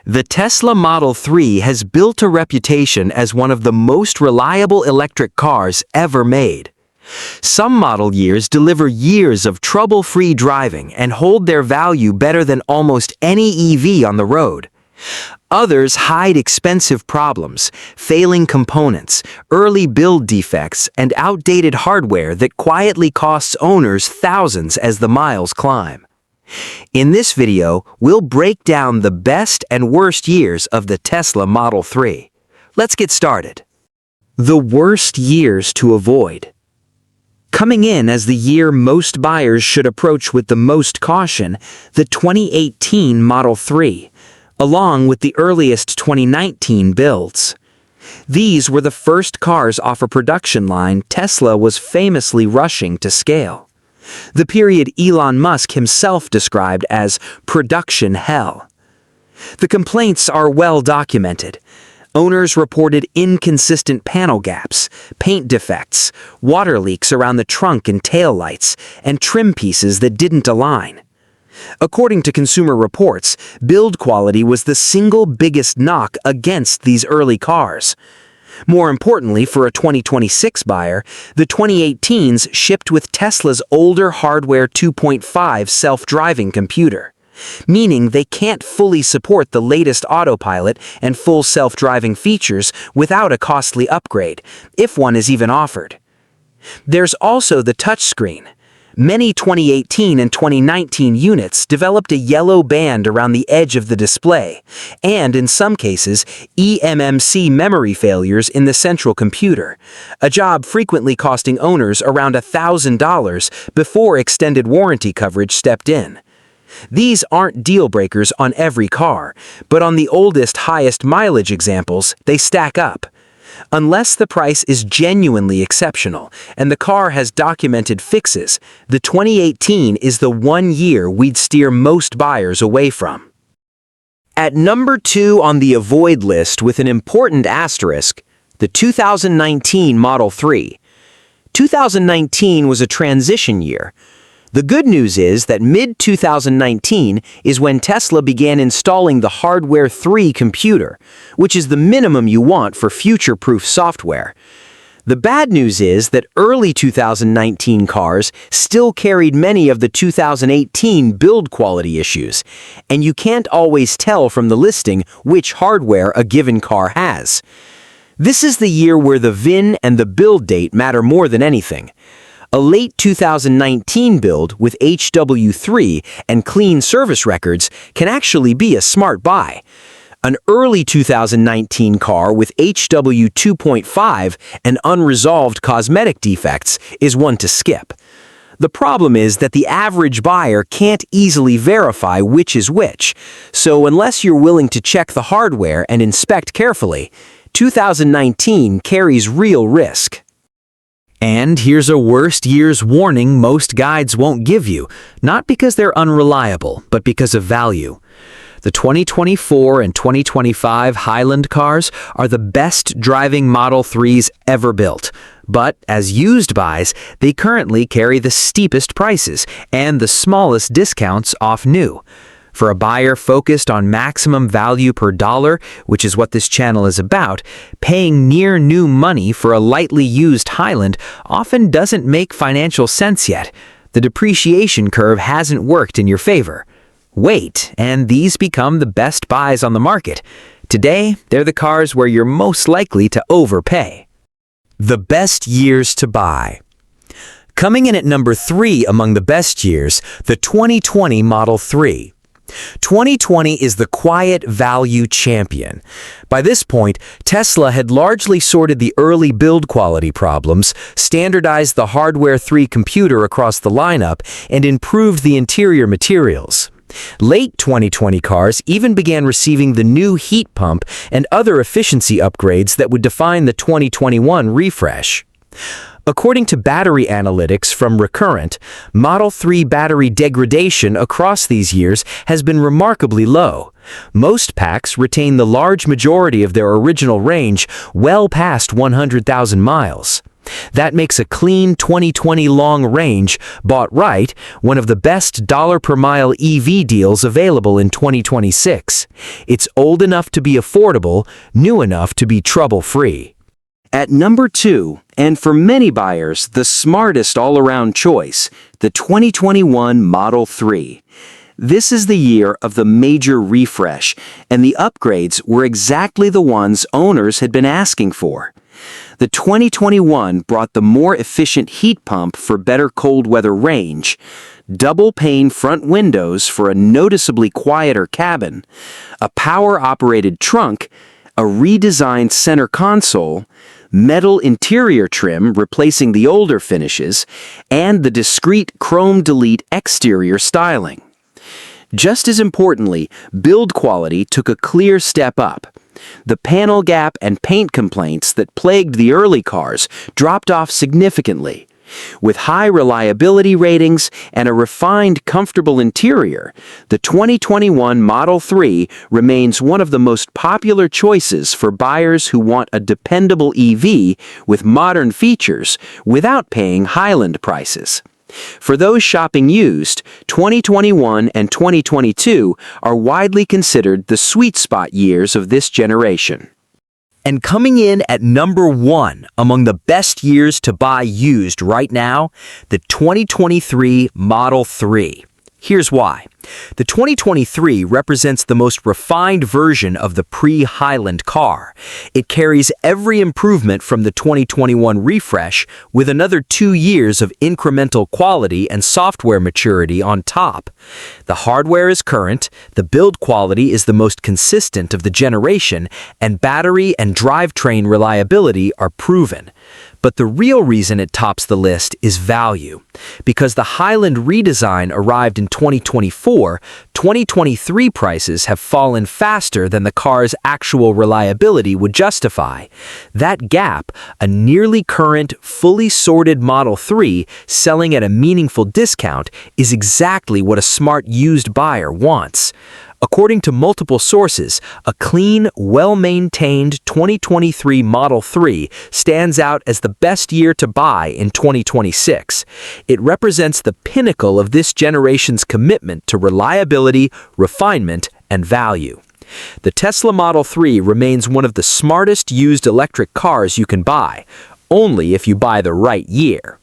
The Tesla Model 3 has built a reputation as one of the most reliable electric cars ever made. Some model years deliver years of trouble-free driving and hold their value better than almost any EV on the road. Others hide expensive problems, failing components, early build defects, and outdated hardware that quietly costs owners thousands as the miles climb. In this video, we'll break down the best and worst years of the Tesla Model 3. Let's get started. The worst years to avoid. Coming in as the year most buyers should approach with the most caution, the 2018 Model 3, along with the earliest 2019 builds. These were the first cars off a production line Tesla was famously rushing to scale. The period Elon Musk himself described as production hell. The complaints are well documented. Owners reported inconsistent panel gaps, paint defects, water leaks around the trunk and tail lights, and trim pieces that didn't align. According to Consumer Reports, build quality was the single biggest knock against these early cars. More importantly, for a 2026 buyer, the 2018s shipped with Tesla's older Hardware 2.5 self-driving computer, meaning they can't fully support the latest autopilot and full self-driving features without a costly upgrade, if one is even offered. There's also the touchscreen. Many 2018 and 2019 units developed a yellow band around the edge of the display, and in some cases, eMMC memory failures in the central computer, a job frequently costing owners around $1,000 before extended warranty coverage stepped in. These aren't deal breakers on every car, but on the oldest, highest mileage examples, they stack up. Unless the price is genuinely exceptional and the car has documented fixes, the 2018 is the one year we'd steer most buyers away from. At number 2 on the avoid list with an important asterisk, the 2019 Model 3. 2019 was a transition year. The good news is that mid-2019 is when Tesla began installing the Hardware 3 computer, which is the minimum you want for future-proof software. The bad news is that early 2019 cars still carried many of the 2018 build quality issues, and you can't always tell from the listing which hardware a given car has. This is the year where the VIN and the build date matter more than anything. A late 2019 build with HW3 and clean service records can actually be a smart buy. An early 2019 car with HW 2.5 and unresolved cosmetic defects is one to skip. The problem is that the average buyer can't easily verify which is which, so unless you're willing to check the hardware and inspect carefully, 2019 carries real risk. And here's a worst year's warning most guides won't give you, not because they're unreliable, but because of value. The 2024 and 2025 Highland cars are the best driving Model 3s ever built, but as used buys, they currently carry the steepest prices and the smallest discounts off new. For a buyer focused on maximum value per dollar, which is what this channel is about, paying near new money for a lightly used Highland often doesn't make financial sense yet. The depreciation curve hasn't worked in your favor. Wait, and these become the best buys on the market. Today, they're the cars where you're most likely to overpay. The best years to buy. Coming in at number 3 among the best years, the 2020 Model 3. 2020 is the quiet value champion. By this point, Tesla had largely sorted the early build quality problems, standardized the Hardware 3 computer across the lineup, and improved the interior materials. Late 2020 cars even began receiving the new heat pump and other efficiency upgrades that would define the 2021 refresh. According to battery analytics from Recurrent, Model 3 battery degradation across these years has been remarkably low. Most packs retain the large majority of their original range well past 100,000 miles. That makes a clean 2020 long range, bought right, one of the best dollar per mile EV deals available in 2026. It's old enough to be affordable, new enough to be trouble-free. At number 2, and for many buyers, the smartest all-around choice, the 2021 Model 3. This is the year of the major refresh, and the upgrades were exactly the ones owners had been asking for. The 2021 brought the more efficient heat pump for better cold weather range, double-pane front windows for a noticeably quieter cabin, a power-operated trunk, a redesigned center console, metal interior trim replacing the older finishes, and the discreet chrome delete exterior styling. Just as importantly, build quality took a clear step up. The panel gap and paint complaints that plagued the early cars dropped off significantly. With high reliability ratings and a refined, comfortable interior, the 2021 Model 3 remains one of the most popular choices for buyers who want a dependable EV with modern features without paying Highland prices. For those shopping used, 2021 and 2022 are widely considered the sweet spot years of this generation. And coming in at number 1 among the best years to buy used right now, the 2023 Model 3. Here's why. The 2023 represents the most refined version of the pre-Highland car. It carries every improvement from the 2021 refresh with another 2 years of incremental quality and software maturity on top. The hardware is current, the build quality is the most consistent of the generation, and battery and drivetrain reliability are proven. But the real reason it tops the list is value. Because the Highland redesign arrived in 2024, 2023 prices have fallen faster than the car's actual reliability would justify. That gap, a nearly current, fully sorted Model 3 selling at a meaningful discount, is exactly what a smart used buyer wants. According to multiple sources, a clean, well-maintained 2023 Model 3 stands out as the best year to buy in 2026. It represents the pinnacle of this generation's commitment to reliability, refinement, and value. The Tesla Model 3 remains one of the smartest used electric cars you can buy, only if you buy the right year.